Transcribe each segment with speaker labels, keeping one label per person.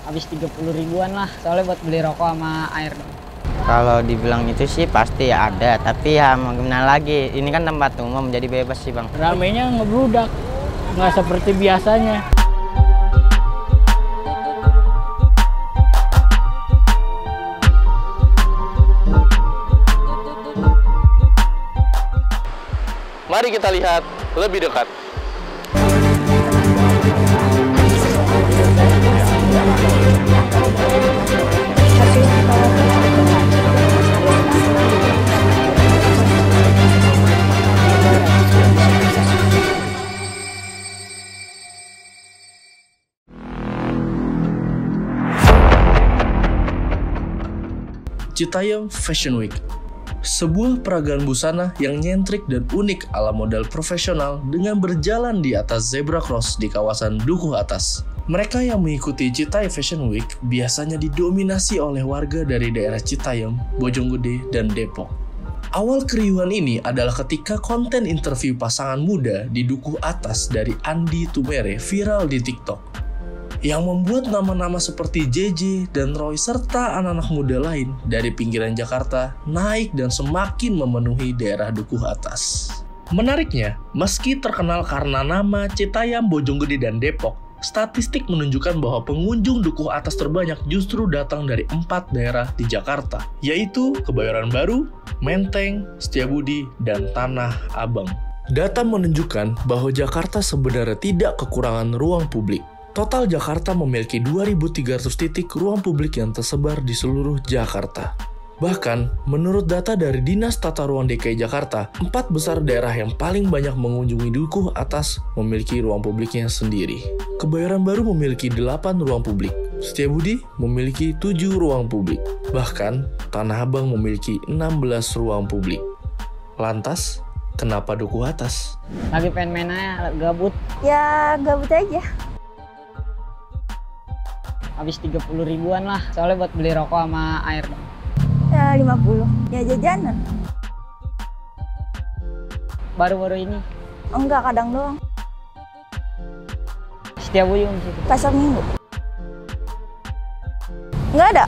Speaker 1: Habis 30 ribuan lah, soalnya buat beli rokok sama air dong.
Speaker 2: Kalau dibilang itu sih pasti ya ada, tapi ya mau gimana lagi, ini kan tempat umum jadi bebas sih bang.
Speaker 3: Ramainya ngebludak, nggak seperti biasanya.
Speaker 4: Mari kita lihat lebih dekat.
Speaker 5: Citayam Fashion Week, sebuah peragaan busana yang nyentrik dan unik ala model profesional dengan berjalan di atas zebra cross di kawasan Dukuh Atas. Mereka yang mengikuti Citayam Fashion Week biasanya didominasi oleh warga dari daerah Citayam, Bojonggede, dan Depok. Awal keriuhan ini adalah ketika konten interview pasangan muda di Dukuh Atas dari Andi Tumere viral di TikTok, yang membuat nama-nama seperti JJ dan Roy serta anak-anak muda lain dari pinggiran Jakarta naik dan semakin memenuhi daerah Dukuh Atas. Menariknya, meski terkenal karena nama Citayam, Bojonggede, dan Depok, statistik menunjukkan bahwa pengunjung Dukuh Atas terbanyak justru datang dari 4 daerah di Jakarta, yaitu Kebayoran Baru, Menteng, Setiabudi, dan Tanah Abang. Data menunjukkan bahwa Jakarta sebenarnya tidak kekurangan ruang publik. Total Jakarta memiliki 2.300 titik ruang publik yang tersebar di seluruh Jakarta. Bahkan, menurut data dari Dinas Tata Ruang DKI Jakarta, 4 besar daerah yang paling banyak mengunjungi Dukuh Atas memiliki ruang publiknya sendiri. Kebayoran Baru memiliki 8 ruang publik, Setiabudi memiliki 7 ruang publik, bahkan Tanah Abang memiliki 16 ruang publik. Lantas, kenapa Dukuh Atas?
Speaker 1: Lagi pengen main aja, gabut.
Speaker 6: Ya gabut aja.
Speaker 1: Habis 30 ribuan lah, soalnya buat beli rokok sama air dong.
Speaker 6: Ya 50. Ya jajanan.
Speaker 1: Baru-baru ini,
Speaker 6: Enggak, kadang doang.
Speaker 1: setiap buyung situ.
Speaker 6: Pasar Minggu. Enggak ada.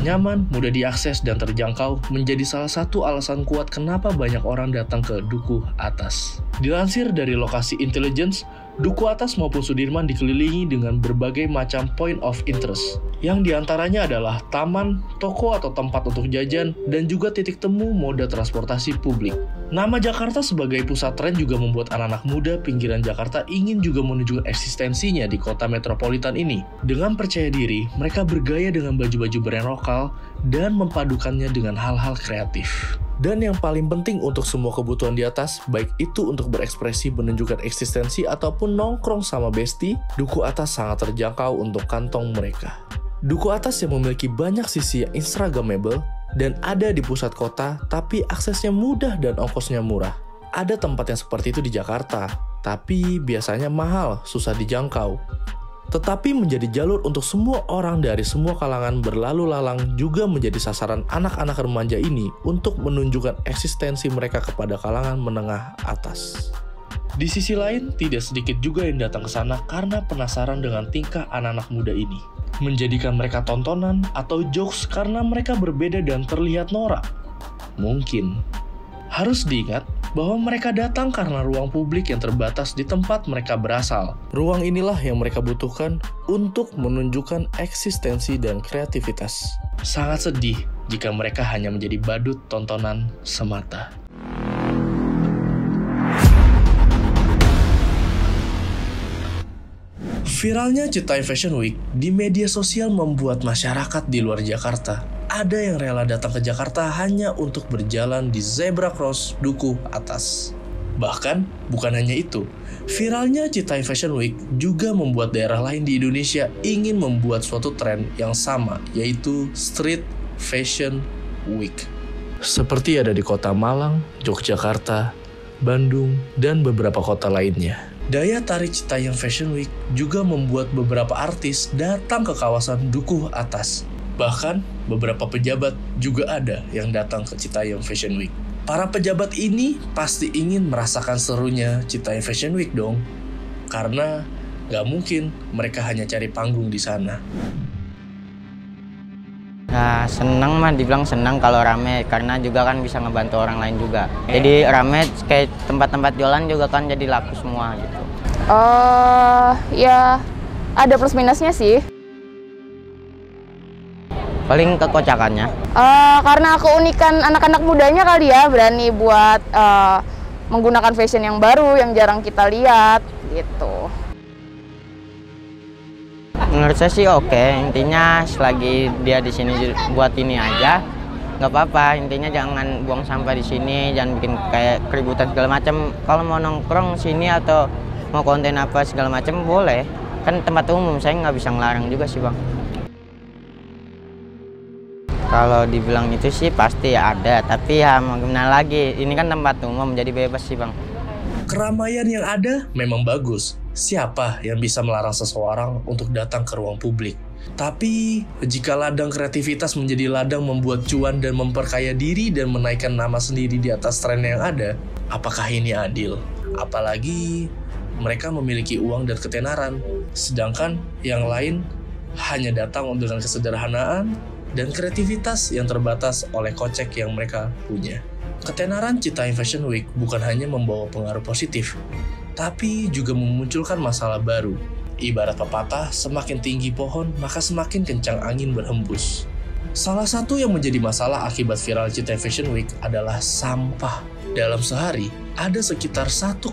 Speaker 5: Nyaman, mudah diakses, dan terjangkau menjadi salah satu alasan kuat kenapa banyak orang datang ke Dukuh Atas. Dilansir dari lokasi intelligence, Dukuh Atas maupun Sudirman dikelilingi dengan berbagai macam point of interest, yang diantaranya adalah taman, toko atau tempat untuk jajan, dan juga titik temu moda transportasi publik. Nama Jakarta sebagai pusat tren juga membuat anak-anak muda pinggiran Jakarta ingin juga menunjukkan eksistensinya di kota metropolitan ini. Dengan percaya diri, mereka bergaya dengan baju-baju brand lokal dan mempadukannya dengan hal-hal kreatif. Dan yang paling penting untuk semua kebutuhan di atas, baik itu untuk berekspresi menunjukkan eksistensi ataupun nongkrong sama besti, Dukuh Atas sangat terjangkau untuk kantong mereka. Dukuh Atas yang memiliki banyak sisi yang instagramable dan ada di pusat kota, tapi aksesnya mudah dan ongkosnya murah. Ada tempat yang seperti itu di Jakarta, tapi biasanya mahal, susah dijangkau. Tetapi menjadi jalur untuk semua orang dari semua kalangan berlalu lalang juga menjadi sasaran anak-anak remaja ini untuk menunjukkan eksistensi mereka kepada kalangan menengah atas. Di sisi lain, tidak sedikit juga yang datang ke sana karena penasaran dengan tingkah anak-anak muda ini. Menjadikan mereka tontonan atau jokes karena mereka berbeda dan terlihat norak. Mungkin. Harus diingat bahwa mereka datang karena ruang publik yang terbatas di tempat mereka berasal. Ruang inilah yang mereka butuhkan untuk menunjukkan eksistensi dan kreativitas. Sangat sedih jika mereka hanya menjadi badut tontonan semata. Viralnya Citayam Fashion Week di media sosial membuat masyarakat di luar Jakarta ada yang rela datang ke Jakarta hanya untuk berjalan di zebra cross Dukuh Atas. Bahkan, bukan hanya itu, viralnya Citayam Fashion Week juga membuat daerah lain di Indonesia ingin membuat suatu tren yang sama, yaitu Street Fashion Week. Seperti ada di kota Malang, Yogyakarta, Bandung, dan beberapa kota lainnya. Daya tarik Citayam Fashion Week juga membuat beberapa artis datang ke kawasan Dukuh Atas. Bahkan, beberapa pejabat juga ada yang datang ke Citayam Fashion Week. Para pejabat ini pasti ingin merasakan serunya Citayam Fashion Week dong. Karena gak mungkin mereka hanya cari panggung di sana.
Speaker 2: Nah, senang mah dibilang senang kalau rame, karena juga kan bisa ngebantu orang lain juga. Jadi rame kayak tempat-tempat jualan juga kan jadi laku semua gitu.
Speaker 7: Ya ada plus minusnya sih.
Speaker 2: Paling kekocakannya.
Speaker 7: Karena keunikan anak-anak mudanya kali ya, berani buat menggunakan fashion yang baru yang jarang kita lihat gitu.
Speaker 2: Menurut saya sih oke, intinya selagi dia di sini buat ini aja, nggak apa-apa. Intinya jangan buang sampah di sini, jangan bikin kayak keributan segala macam. Kalau mau nongkrong sini atau mau konten apa segala macam boleh, kan tempat umum, saya nggak bisa ngelarang juga sih bang. Kalau dibilang itu sih pasti ada, tapi ya mau gimana lagi, ini kan tempat umum jadi bebas sih bang.
Speaker 5: Keramaian yang ada memang bagus. Siapa yang bisa melarang seseorang untuk datang ke ruang publik? Tapi, jika ladang kreativitas menjadi ladang membuat cuan dan memperkaya diri dan menaikkan nama sendiri di atas tren yang ada, apakah ini adil? Apalagi mereka memiliki uang dan ketenaran, sedangkan yang lain hanya datang dengan kesederhanaan dan kreativitas yang terbatas oleh kocek yang mereka punya. Ketenaran Citaiem Fashion Week bukan hanya membawa pengaruh positif, tapi juga memunculkan masalah baru. Ibarat pepatah, semakin tinggi pohon, maka semakin kencang angin berhembus. Salah satu yang menjadi masalah akibat viral Citaiem Fashion Week adalah sampah. Dalam sehari, ada sekitar 1,5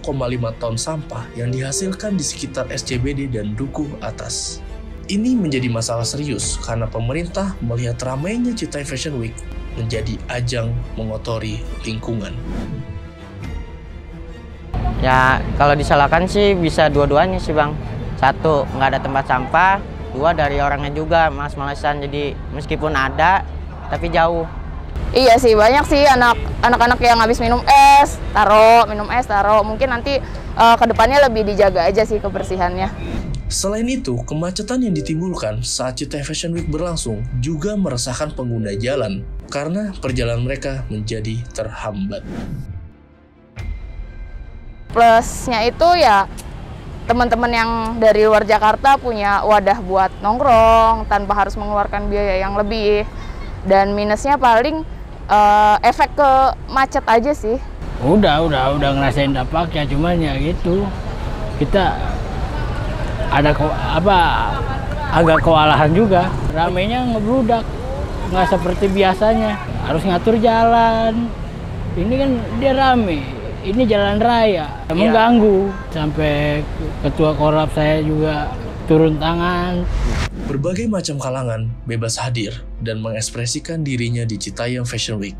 Speaker 5: ton sampah yang dihasilkan di sekitar SCBD dan Dukuh Atas. Ini menjadi masalah serius karena pemerintah melihat ramainya Citaiem Fashion Week menjadi ajang mengotori lingkungan.
Speaker 2: Ya kalau disalahkan sih bisa dua-duanya sih bang. Satu, nggak ada tempat sampah. Dua, dari orangnya juga malas-malasan, jadi meskipun ada tapi jauh.
Speaker 7: Iya sih, banyak sih anak-anak yang habis minum es taruh. Mungkin nanti kedepannya lebih dijaga aja sih kebersihannya.
Speaker 5: Selain itu, kemacetan yang ditimbulkan saat Citaiem Fashion Week berlangsung juga meresahkan pengguna jalan karena perjalanan mereka menjadi terhambat.
Speaker 7: Plusnya itu ya teman-teman yang dari luar Jakarta punya wadah buat nongkrong tanpa harus mengeluarkan biaya yang lebih. Dan minusnya paling efek ke macet aja sih.
Speaker 3: Udah ngerasain dampaknya, cuman ya gitu. Kita ada agak kewalahan juga. Ramainya ngebludak, nggak seperti biasanya. Harus ngatur jalan. Ini kan dia rame. Ini jalan raya, mengganggu. Sampai ketua korlap saya juga turun tangan.
Speaker 5: Berbagai macam kalangan bebas hadir dan mengekspresikan dirinya di Citaiem Fashion Week.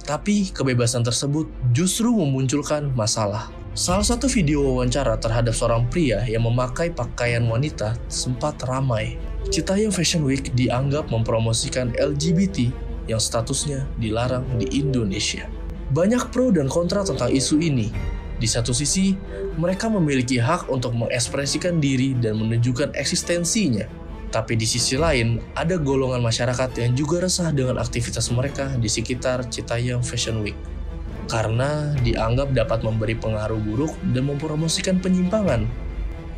Speaker 5: Tapi kebebasan tersebut justru memunculkan masalah. Salah satu video wawancara terhadap seorang pria yang memakai pakaian wanita sempat ramai. Citaiem Fashion Week dianggap mempromosikan LGBT yang statusnya dilarang di Indonesia. Banyak pro dan kontra tentang isu ini. Di satu sisi, mereka memiliki hak untuk mengekspresikan diri dan menunjukkan eksistensinya. Tapi di sisi lain, ada golongan masyarakat yang juga resah dengan aktivitas mereka di sekitar Citaiem Fashion Week. Karena dianggap dapat memberi pengaruh buruk dan mempromosikan penyimpangan.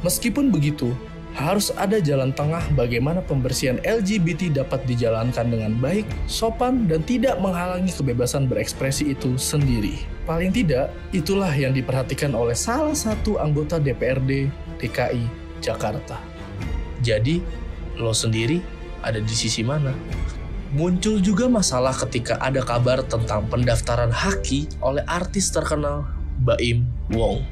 Speaker 5: Meskipun begitu, harus ada jalan tengah bagaimana pembersihan LGBT dapat dijalankan dengan baik, sopan, dan tidak menghalangi kebebasan berekspresi itu sendiri. Paling tidak, itulah yang diperhatikan oleh salah satu anggota DPRD DKI Jakarta. Jadi, lo sendiri ada di sisi mana? Muncul juga masalah ketika ada kabar tentang pendaftaran haki oleh artis terkenal Baim Wong.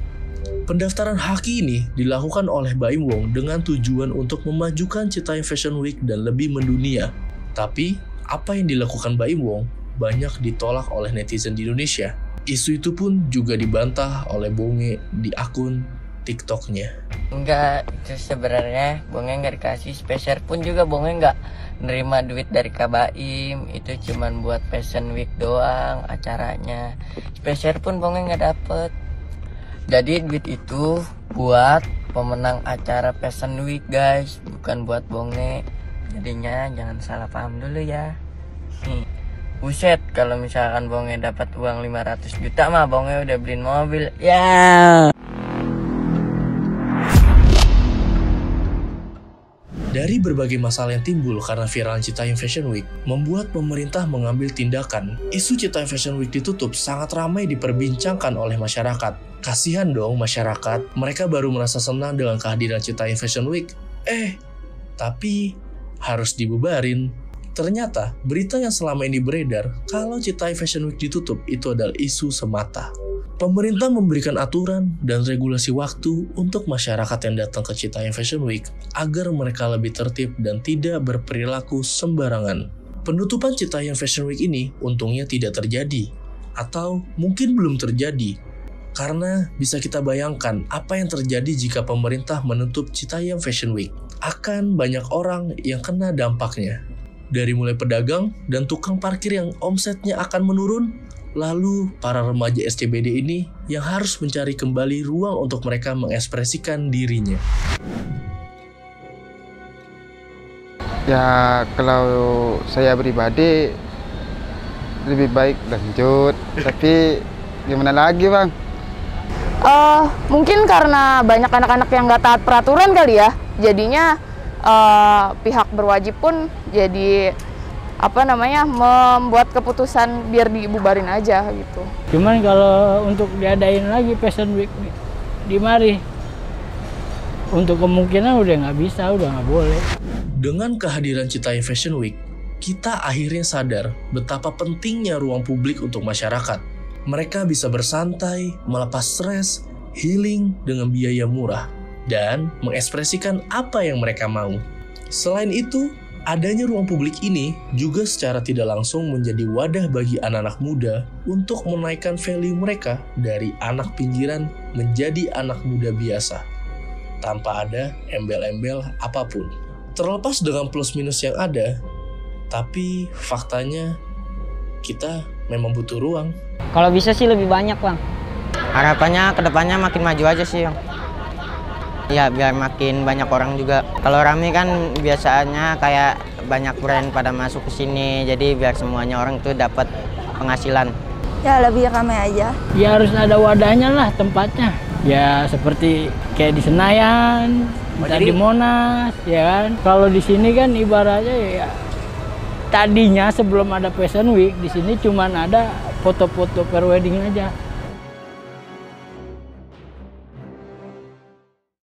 Speaker 5: Pendaftaran haki ini dilakukan oleh Baim Wong dengan tujuan untuk memajukan Citaiem Fashion Week dan lebih mendunia. Tapi, apa yang dilakukan Baim Wong banyak ditolak oleh netizen di Indonesia. Isu itu pun juga dibantah oleh Bonge di akun TikToknya.
Speaker 8: Enggak, itu sebenarnya Bonge nggak dikasih, spesial pun juga Bonge nggak nerima duit dari Kak Baim. Itu cuman buat Fashion Week doang acaranya. Spesial pun Bonge nggak dapet. Jadi duit itu buat pemenang acara Fashion Week guys, bukan buat Bonge. Jadinya jangan salah paham dulu ya. Nih, buset, kalau misalkan Bonge dapat uang 500 juta mah Bonge udah beliin mobil. Ya.
Speaker 5: Dari berbagai masalah yang timbul karena viral Citayam Fashion Week, membuat pemerintah mengambil tindakan. Isu Citayam Fashion Week ditutup sangat ramai diperbincangkan oleh masyarakat. Kasihan dong masyarakat, mereka baru merasa senang dengan kehadiran Citayam Fashion Week. Tapi harus dibubarin. Ternyata berita yang selama ini beredar kalau Citayam Fashion Week ditutup itu adalah isu semata. Pemerintah memberikan aturan dan regulasi waktu untuk masyarakat yang datang ke Citayam Fashion Week agar mereka lebih tertib dan tidak berperilaku sembarangan. Penutupan Citayam Fashion Week ini untungnya tidak terjadi, atau mungkin belum terjadi, karena bisa kita bayangkan apa yang terjadi jika pemerintah menutup Citayam Fashion Week. Akan banyak orang yang kena dampaknya. Dari mulai pedagang dan tukang parkir yang omsetnya akan menurun, lalu para remaja SCBD ini yang harus mencari kembali ruang untuk mereka mengekspresikan dirinya.
Speaker 9: Ya kalau saya pribadi lebih baik lanjut, tapi gimana lagi bang?
Speaker 7: Mungkin karena banyak anak-anak yang nggak taat peraturan kali ya, jadinya pihak berwajib pun jadi membuat keputusan biar dibubarin aja gitu.
Speaker 3: Cuman kalau untuk diadain lagi Fashion Week di mari, untuk kemungkinan udah nggak bisa, udah nggak boleh.
Speaker 5: Dengan kehadiran Citayam Fashion Week, kita akhirnya sadar betapa pentingnya ruang publik untuk masyarakat. Mereka bisa bersantai, melepas stres, healing dengan biaya murah, dan mengekspresikan apa yang mereka mau. Selain itu, adanya ruang publik ini juga secara tidak langsung menjadi wadah bagi anak-anak muda untuk menaikkan value mereka dari anak pinggiran menjadi anak muda biasa, tanpa ada embel-embel apapun. Terlepas dengan plus minus yang ada, tapi faktanya kita memang butuh ruang.
Speaker 1: Kalau bisa sih lebih banyak, Bang.
Speaker 2: Harapannya kedepannya makin maju aja sih, Bang. Ya, biar makin banyak orang juga. Kalau rame kan biasanya kayak banyak brand pada masuk ke sini, jadi biar semuanya orang tuh dapat penghasilan.
Speaker 6: Ya lebih ramai aja.
Speaker 3: Ya harus ada wadahnya lah tempatnya. Ya seperti kayak di Senayan, di Monas, ya kan. Kalau di sini kan ibaratnya ya tadinya sebelum ada Fashion Week di sini cuman ada foto-foto prewedding aja.